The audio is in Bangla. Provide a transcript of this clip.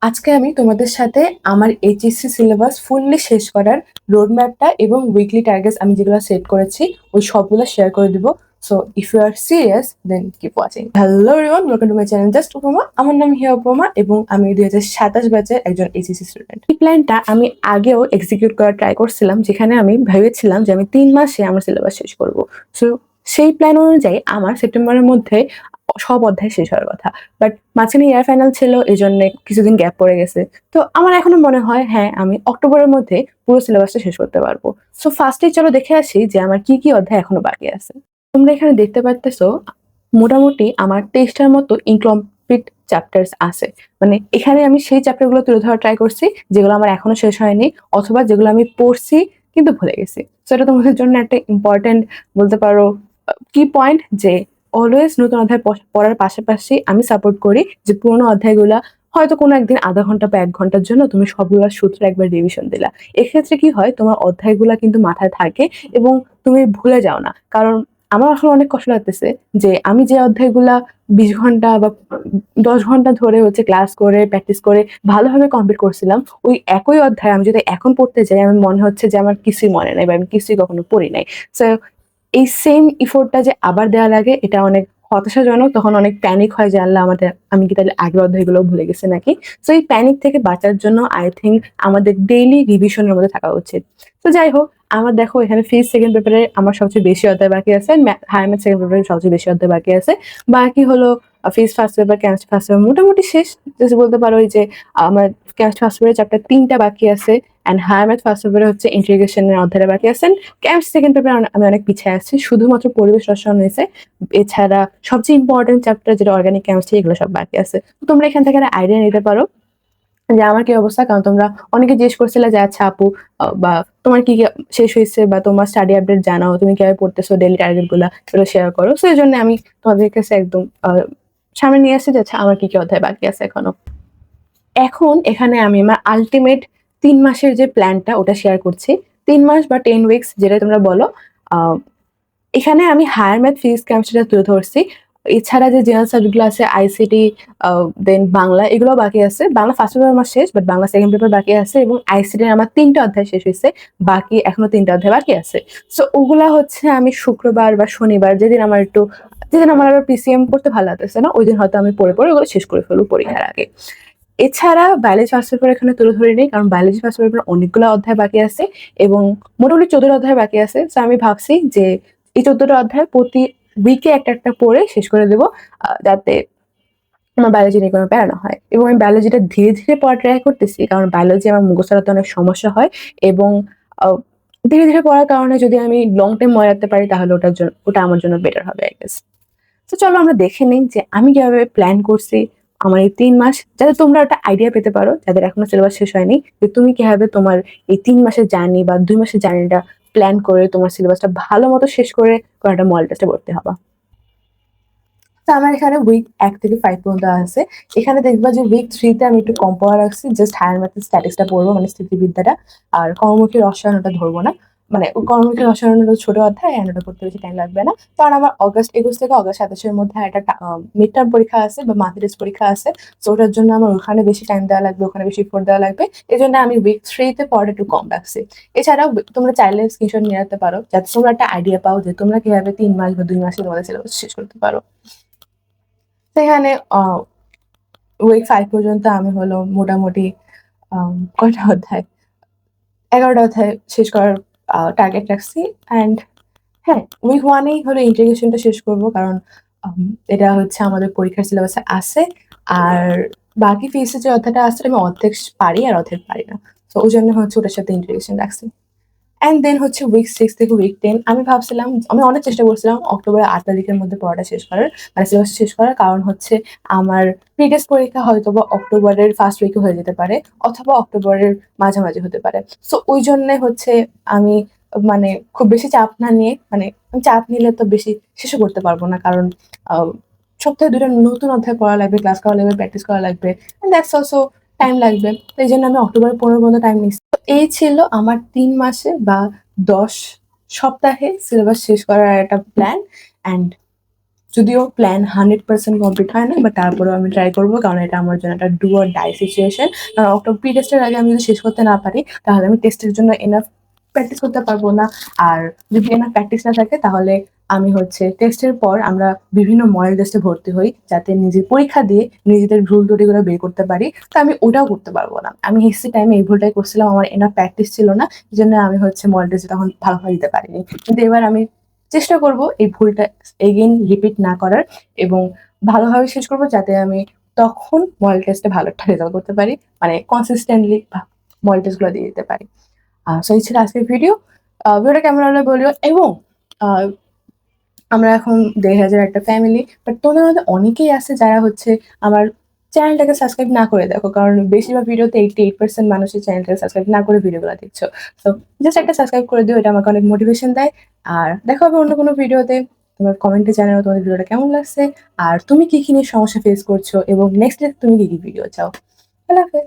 আজকে আমি তোমাদের সাথে আমার এইচএসসি সিলেবাস ফুললি শেষ করার রোড ম্যাপটা এবং উইকলি টার্গেটস আমি যেগুলো সেট করেছি ওই সবগুলো শেয়ার করে দিব। So if you are serious then keep watching. Hello everyone, welcome to my channel just Upoma. আমার নাম হিয়া উপমা এবং আমি 2027 ব্যাচের একজন এইচএসসি স্টুডেন্ট। এই প্ল্যানটা আমি আগেও এক্সিকিউট করার ট্রাই করছিলাম, যেখানে আমি ভেবেছিলাম যে আমি 3 মাসে আমার সিলেবাস শেষ করব। সো সেই প্ল্যান অনুযায়ী আমার সেপ্টেম্বরের মধ্যে সব অধ্যায় শেষ হওয়ার কথা। বাট মাঝখানে ইয়ার ফাইনাল ছিল, এই জন্য কিছুদিন গ্যাপ পড়ে গেছে। তো আমার এখনো মনে হয় হ্যাঁ, আমি অক্টোবরের মধ্যে পুরো সিলেবাসটা শেষ করতে পারবো। সো ফার্স্টে চলো দেখে আসি যে আমার কি কি অধ্যায় এখনো বাকি আছে। তোমরা এখানে দেখতে পারতেছো মোটামুটি আমার 23টার মতো ইনকমপ্লিট চ্যাপ্টার্স আছে। মানে এখানে আমি সেই চ্যাপ্টারগুলো তুলে ধরার ট্রাই করছি যেগুলো আমার এখনো শেষ হয়নি, অথবা যেগুলো আমি পড়ছি কিন্তু ভুলে গেছি। সো এটা তোমাদের জন্য একটা ইম্পর্টেন্ট বলতে পারো কি পয়েন্ট, যে অলওয়েজ নতুন অধ্যায় পড়ার পাশাপাশি আমি সাপোর্ট করি যে পুরোনো অধ্যায়গুলা হয়তো কোনো একদিন আধা ঘন্টা বা 1 ঘন্টার জন্য তুমি সবগুলা সূত্র একবার রিভিশন দিলা। এক্ষেত্রে কি হয়, তোমার অধ্যায়গুলা কিন্তু মাথায় থাকে এবং তুমি ভুলে যাও না। কারণ আমার আসলে অনেক কষ্ট লাগতেছে যে আমি যে অধ্যায়গুলা 20 ঘন্টা বা 10 ঘন্টা ধরে হচ্ছে ক্লাস করে প্র্যাকটিস করে ভালোভাবে কমপ্লিট করছিলাম, ওই একই অধ্যায় আমি যদি এখন পড়তে যাই আমার মনে হচ্ছে যে আমার কিছুই মনে নাই বা আমি কিছুই কখনো পড়ি নাই। সো এই সেম ইফোর্টটা যে আবার দেওয়া লাগে, এটা অনেক হতাশাজনক। তখন অনেক প্যানিক হয় যে আল্লাহ, আমি কি তাহলে আগের অধ্যায়গুলো ভুলে গেছি নাকি। সো এই প্যানিক থেকে বাঁচার জন্য আই থিঙ্ক আমাদের ডেইলি রিভিশনের মধ্যে থাকা উচিত। তো যাই হোক, আমার দেখো এখানে ফিজ সেকেন্ড পেপারে আমার সবচেয়ে বেশি অধ্যায় বাকি আছে, হায়ার ম্যাথ সেকেন্ড পেপারে সবচেয়ে বেশি অধ্যায় বাকি আছে। বাকি হলো phys first paper, chemistry first paper মোটামুটি শেষ। যদি বলতে পারো এই যে আমার কেমিস্ট্রি ফার্স্ট পেপারে চ্যাপ্টার 3টা বাকি আছে, অ্যান্ড হায়ার ম্যাথ ফার্স্ট পেপারে হচ্ছে ইন্টিগ্রেশনের অধ্যায়টা বাকি আছে। কেমিস্ট্রি সেকেন্ড পেপারে আমি অনেক পিছিয়ে আছি, শুধুমাত্র পরিবেশ রসায়ন হয়েছে। এছাড়া সবচেয়ে ইম্পর্টেন্ট চ্যাপ্টার যেটা অর্গানিক কেমিস্ট্রি, এগুলো সব বাকি আছে। তো তোমরা এখান থেকে একটা আইডিয়া নিতে পারো যে আমার কি অবস্থা। কারণ তোমরা অনেকে জিজ্ঞেস করছিলে যে আচ্ছা আপু, বা তোমার কি কি শেষ হয়েছে বা তোমার স্টাডি আপডেট জানাও, তুমি কিভাবে পড়তেছো, ডেইলি টার্গেট গুলা সেগুলো শেয়ার করো। সো এই জন্য আমি তোমাদের কাছে একদম সামনে নিয়ে আসছি যে আচ্ছা আমার কি কি অধ্যায় বাকি আছে এখনো। এখন এখানে আমি আমার আলটিমেট 3 মাসের যে প্ল্যানটা ওটা শেয়ার করছি। 3 মাস বা 10 উইকস যেটা তোমরা বলো। আহ, এখানে আমি হায়ার ম্যাথ, ফিজিক্স, কেমিস্ট্রিটা তুলে ধরছি। এছাড়া যে জেনারেল সাবজেক্টগুলো আছে আইসিটি, দেন বাংলা, এগুলো বাকি আছে। বাংলা ফার্স্ট পেপার আমার শেষ, বাট বাংলা সেকেন্ড পেপার বাকি আছে, এবং আইসিটির আমার 3টা অধ্যায় শেষ হয়েছে, বাকি এখনো 3টা অধ্যায় বাকি আছে। সো ওগুলা হচ্ছে আমি শুক্রবার বা শনিবার, যেদিন আমার আরো পিসিএম পড়তে ভালো লাগতেছে না, ওই দিন হয়তো আমি পড়ে পড়ে ওগুলো শেষ করে ফেলবো পরীক্ষার আগে। এছাড়া বায়োলজি ফার্স্ট পেপার এখানে তুলে ধরে নেই, কারণ বায়োলজি ফার্স্ট পেপার অনেকগুলো অধ্যায় বাকি আছে এবং মোটামুটি 14টা অধ্যায় বাকি আছে। তো আমি ভাবছি যে এই 14টা অধ্যায় প্রতি উইকে একটা একটা পড়ে শেষ করে দেবো, যাতে আমার বায়োলজি নিয়ে কোনো প্যারা না হয়। এবং আমি বায়োলজিটা ধীরে ধীরে পড়া ট্রাই করতেছি, কারণ বায়োলজি আমার মুখস্থ করাতে অনেক সমস্যা হয়। এবং আহ, ধীরে ধীরে পড়ার কারণে যদি আমি লং টাইম মনে রাখতে পারি তাহলে ওটা আমার জন্য বেটার হবে আই গেস। তো চলো আমরা দেখে নিই যে আমি কিভাবে প্ল্যান করছি আমার এই 3 মাস, যাতে তোমরা একটা আইডিয়া পেতে পারো যাদের এখনো সিলেবাস শেষ হয়নি, যে তুমি কিভাবে তোমার এই 3 মাসের জার্নি বা 2 মাসের জার্নিটা প্ল্যান করে তোমার সিলেবাসটা ভালো মতো শেষ করে কোনো একটা মডেল টেস্টে ভর্তি হবা। তো আমার এখানে উইক 1 থেকে 5 পর্যন্ত আছে। এখানে দেখবা যে উইক 3তে আমি একটু কম পড়া রাখছি, জাস্ট হায়ার ম্যাথ স্ট্যাটিক্সটা পড়বো, মানে স্থিতিবিদ্যাটা। আর কর্মমুখী রসায়নটা ধরবো না, মানে কর্মমুখী রসায়ন হলো ছোট অধ্যায়, and ওটা করতে বেশি টাইম লাগবে না। কারণ আমার অগস্ট 21 থেকে অগস্ট 27-এর মধ্যে একটা মিড টার্ম পরীক্ষা আছে বা মান্থলি টেস্ট পরীক্ষা আছে। তো ওটার জন্য আমার ওখানে বেশি টাইম দেওয়া লাগবে, ওখানে বেশি এফোর্ট দেওয়া লাগবে। এই জন্য আমি উইক 3তে পড়াটা একটু কম রাখছি। এছাড়াও তোমরা চাইলে স্ক্রিনশট নিয়ে রাখতে পারো, যাতে তোমরা একটা আইডিয়া পাও যে তোমরা কিভাবে 3 মাস বা 2 মাসে তোমাদের সিলেবাস শেষ করতে পারো। সেখানে উইক 5 পর্যন্ত আমি হলো মোটামুটি কয়টা অধ্যায়, 11টা অধ্যায় শেষ করার টার্গেট রাখছি। অ্যান্ড হ্যাঁ, উইক 1এই হলো ইন্টিগ্রেশনটা শেষ করব, কারণ এটা হচ্ছে আমাদের পরীক্ষার সিলেবাসে আছে। আর বাকি ফিজিক্সের যে অধ্যায়টা আছে আমি অর্ধেক পারি আর অর্ধেক পারি না। তো ওই জন্য হচ্ছে ওটার সাথে ইন্টিগ্রেশন রাখছি। অ্যান্ড দেন হচ্ছে উইক 6 থেকে উইক 10 আমি ভাবছিলাম, আমি অনেক চেষ্টা করছিলাম অক্টোবরের 8 তারিখের মধ্যে পড়াটা শেষ করার, মানে সিলেবাস শেষ করার। কারণ হচ্ছে আমার প্রিভিয়াস পরীক্ষা হয়তো বা অক্টোবরের ফার্স্ট উইকে হয়ে যেতে পারে, অথবা অক্টোবরের মাঝামাঝি হতে পারে। সো ওই জন্য হচ্ছে আমি মানে খুব বেশি চাপ না নিয়ে, মানে চাপ নিলে তো বেশি শেষও করতে পারবো না, কারণ আহ, সপ্তাহে 2টা নতুন অধ্যায় পড়া লাগবে, ক্লাস করা লাগবে, প্র্যাকটিস করা লাগবে, দ্যাটস অলসো টাইম লাগবে। তো এই জন্য আমি অক্টোবরের 15 পর্যন্ত টাইম নিচ্ছি। এই ছিল আমার 3 মাসে বা 10 সপ্তাহে সিলেবাস শেষ করার একটা প্ল্যান। অ্যান্ড যদিও প্ল্যান 100% কমপ্লিট হয় না, বাট তারপরেও আমি ট্রাই করবো, কারণ এটা আমার জন্য একটা ডু অর ডাই সিচুয়েশন। কারণ অক্টোবর প্রি টেস্টের আগে আমি যদি শেষ করতে না পারি, তাহলে আমি টেস্টের জন্য এনাফ প্র্যাকটিস করতে পারবো না। আর যদি এনাফ প্র্যাকটিস না থাকে, তাহলে আমি হচ্ছে টেস্টের পর আমরা বিভিন্ন মডেল টেস্টে ভর্তি হই, যাতে নিজের পরীক্ষা দিয়ে নিজেদের ভুল ত্রুটিগুলো বের করতে পারি। তো আমি ওটাও করতে পারবো না। আমি হিস্ট্রি টাইমে এই ভুলটাই করছিলাম, আমার এনাফ প্র্যাকটিস ছিল না, এই জন্য আমি হচ্ছে মডেল টেস্টে তখন ভালোভাবে দিতে পারিনি। কিন্তু এবার আমি চেষ্টা করব এই ভুলটা এগেইন রিপিট না করার, এবং ভালোভাবে শেষ করব, যাতে আমি তখন মডেল টেস্টে ভালো একটা রেজাল্ট করতে পারি, মানে কনসিস্টেন্টলি মডেল টেস্টগুলো দিয়ে দিতে পারি। সো এই ছিল আজকের ভিডিও। ভিডিওটা কেমন হলো বলিও। এবং আহ, আমরা এখন 1,500 একটা ফ্যামিলি, বাট তোমাদের মধ্যে অনেকেই আছে যারা হচ্ছে আমার চ্যানেলটাকে সাবস্ক্রাইব না করে দেখো, কারণ বেশিরভাগ ভিডিওতে 88% মানুষের চ্যানেলটাকে সাবস্ক্রাইব না করে ভিডিওগুলো দেখছো। তো জাস্ট একটা সাবস্ক্রাইব করে দিও, এটা আমাকে অনেক মোটিভেশন দেয়। আর দেখা হবে অন্য কোনো ভিডিওতে। তোমার কমেন্টে জানাও তোমাদের ভিডিওটা কেমন লাগছে, আর তুমি কি কি নিয়ে সমস্যা ফেস করছো, এবং নেক্সট ডে তুমি কি কি ভিডিও চাও। আল্লাহ হাফেজ।